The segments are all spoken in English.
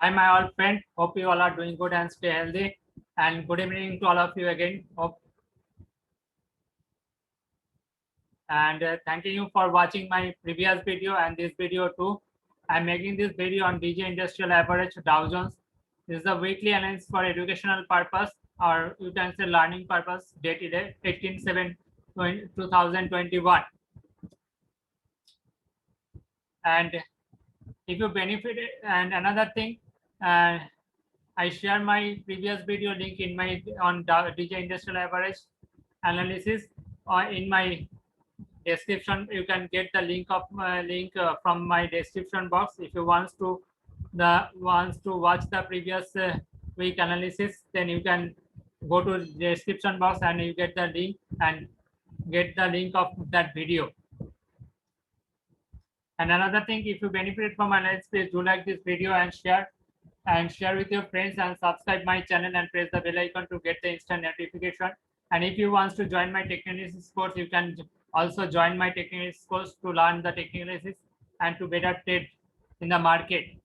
Hi, my old friend. Hope you all are doing good and stay healthy. And good evening to all of you again. Hope and thanking you for watching my previous video and this video too. I'm making this video on DJ Industrial Average Dow Jones. This is a weekly analysis for educational purpose, or you can say learning purpose, dated 18/7/2021. And if you benefited, and another thing, uh, I share my previous video link in my on DJ Industrial Average analysis or in my description. You can get the link from my description box if you wants to watch the previous week analysis. Then you can go to description box and you get the link and get the link of that video. And another thing, if you benefit from my analysis, please do like this video and share with your friends and subscribe my channel and press the bell icon to get the instant notification. And if you want to join my technical course, you can also join my technical course to learn the technical and to better trade in the market.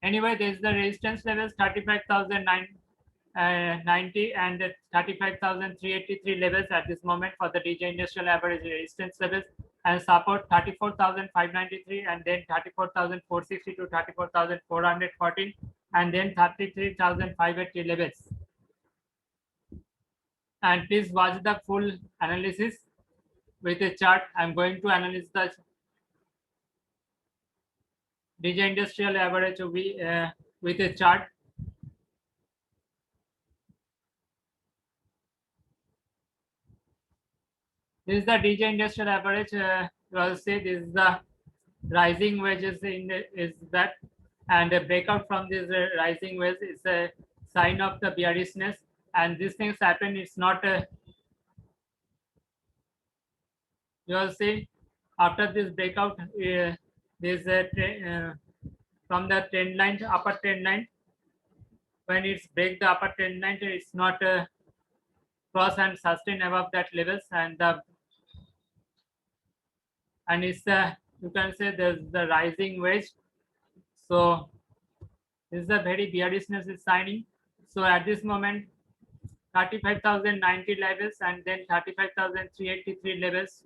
Anyway, there is the resistance levels 35,990 and 35,383 levels at this moment for the DJ Industrial Average resistance levels, and support 34,593 and then 34,460 to 34,414 and then 33,580 levels. And please watch the full analysis with a chart. I'm going to analyze the DJ Industrial Average with a chart. This is the DJ Industrial Average. We'll say this is the rising wedges is that, and a breakout from this rising wedge is a sign of the bearishness. And these things happen. It's not a. You will see after this breakout, there's a from the trend line, upper trend line. When it's break the upper trend line, it's not cross and sustain above that levels, and it's you can say there's the rising wedge. So this is a very bearishness is signing. So at this moment, 35,090 levels and then 35,383 levels.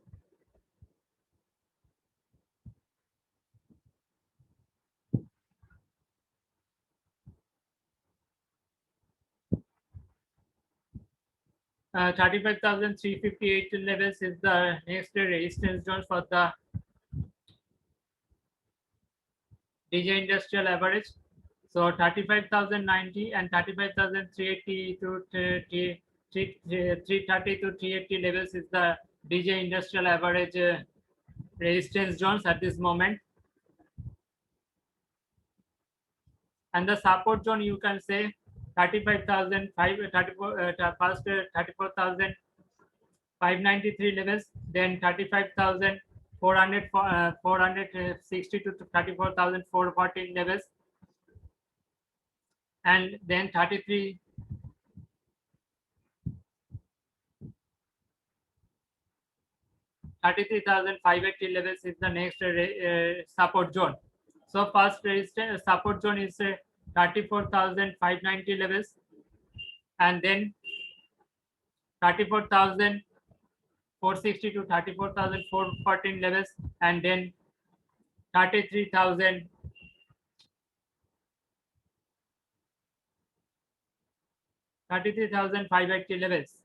Uh, 35,358 levels is the next resistance zone for the DJ Industrial Average. So 35,090 and 35,380 to 330 to 380 levels is the DJ Industrial Average resistance zones at this moment. And the support zone, you can say 34,593 levels, then 35,460 to 34,414 levels, and then 33,580 levels is the next support zone. So first resistance support zone is 34,590 levels, and then 34,460 to 34,414 levels, and then 33,000 33,580 levels.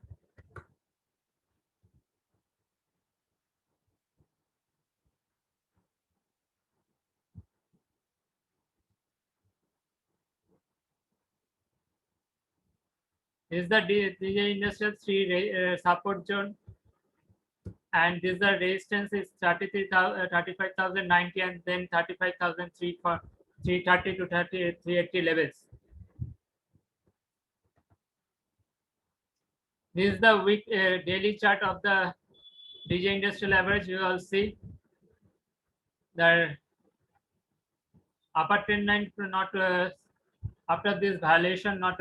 This is the DJ Industrial 3 support zone, and this the resistance is 35,090 and then 35,003 for 330 to 380 levels. This is the week daily chart of the DJ Industrial Average. You will see the upper trend line not after this violation not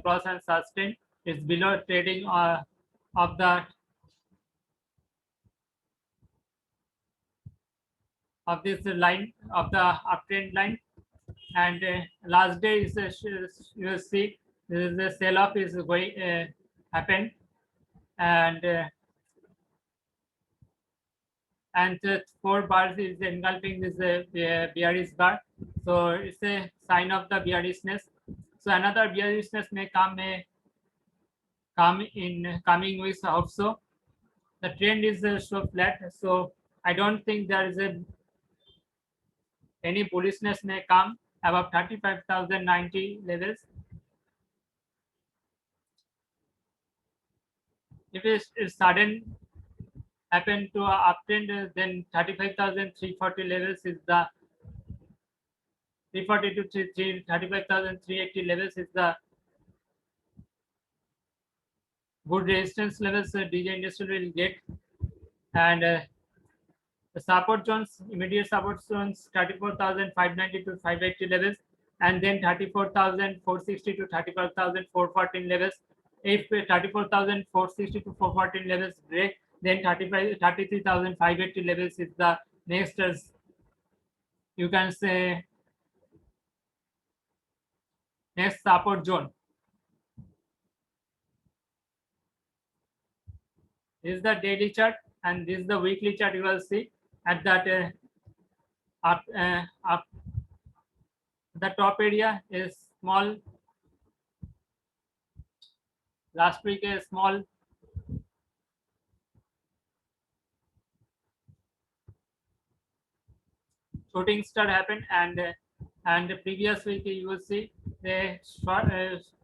cross and sustain. It's below trading of the of this line of the uptrend line. and last day is you see this is the sell off is going happen, and the four bars is engulfing this bearish bar, so it's a sign of the bearishness. So another bearishness may come in coming weeks also. The trend is so flat, so I don't think there is any bullishness may come above 35,090 levels. If it's sudden happen to uptrend, then 35,340 levels is the 340 to 35,380 levels is the good resistance levels DJ Industrial will get, and the support zones, immediate support zones 34,590 to 580 levels, and then 34,460 to 35,414 levels. If 34,460 to 414 levels break, then 33,580 levels is the next, you can say, next support zone. This is the daily chart, and this is the weekly chart. You will see at that up the top area is small. Last week a small shooting star happened, and the previous week you will see a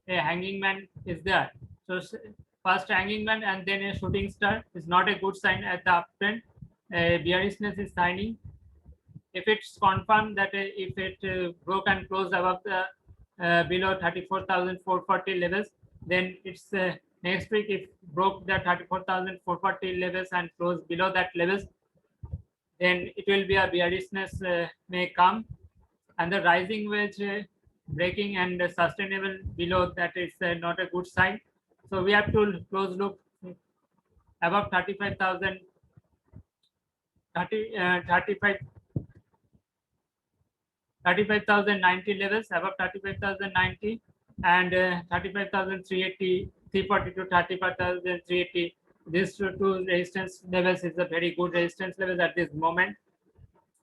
hanging man is there. So first hanging man and then a shooting star is not a good sign at the uptrend. Bearishness is signing. If it's confirmed that if it broke and closed above the below 34,440 levels, then it's next week if broke the 34,440 levels and closed below that levels, then it will be a bearishness may come, and the rising wedge breaking and sustainable below that is not a good sign. So we have to close look above 35,000 35,090 levels, above 35,090, and 35,380, 340 to 35,380. These two resistance levels is a very good resistance level at this moment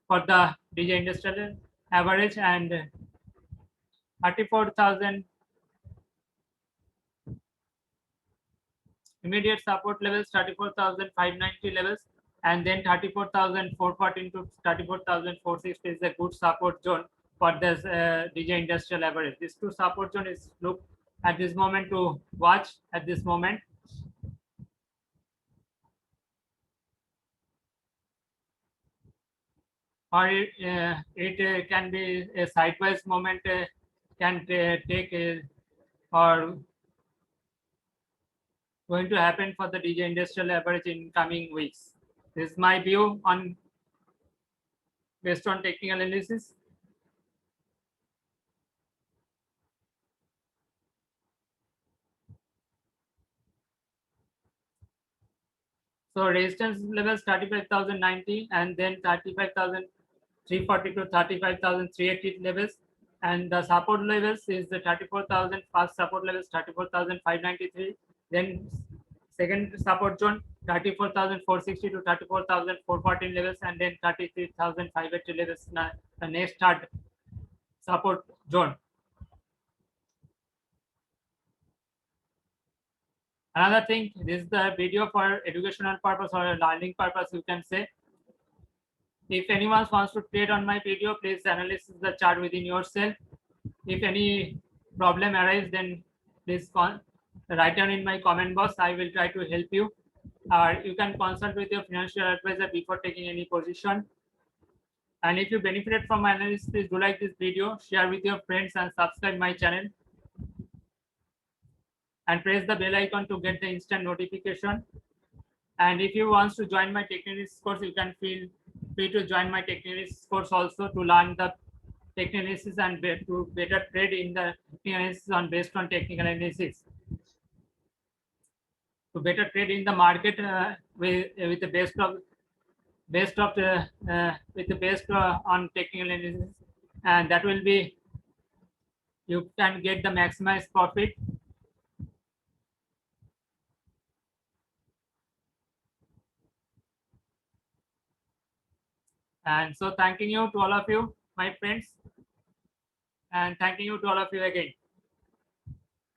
for the DJ Industrial average, and 34,000 immediate support levels, 34,590 levels, and then 34,414 to 34,460 is a good support zone for this DJ Industrial average. These two support zone is look at this moment to watch at this moment. Or it can be a sideways moment, can take or going to happen for the DJ Industrial average in coming weeks. This is my view on based on technical analysis. So resistance levels 35,090 and then 35,340 to 35,380 levels, and the support levels is the 34,000. First support levels 34,593. Then second support zone 34,460 to 34,414 levels, and then 33,580 levels. The next third support zone. Another thing, this is the video for educational purpose or learning purpose, you can say. If anyone wants to trade on my video, please analyze the chart within yourself. If any problem arises, then please write down in my comment box. I will try to help you. Or you can consult with your financial advisor before taking any position. And if you benefited from my analysis, please do like this video, share with your friends, and subscribe my channel. And press the bell icon to get the instant notification. And if you want to join my technical course, you can feel free to join my technical course also to learn the technical analysis and to better trade in the analysis on based on technical analysis. To better trade in the market with the best of with the best on technical analysis, and that will be you can get the maximized profit. And so thanking you to all of you, my friends, and thanking you to all of you again.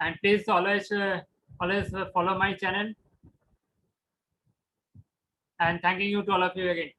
And please always follow my channel. And thanking you to all of you again.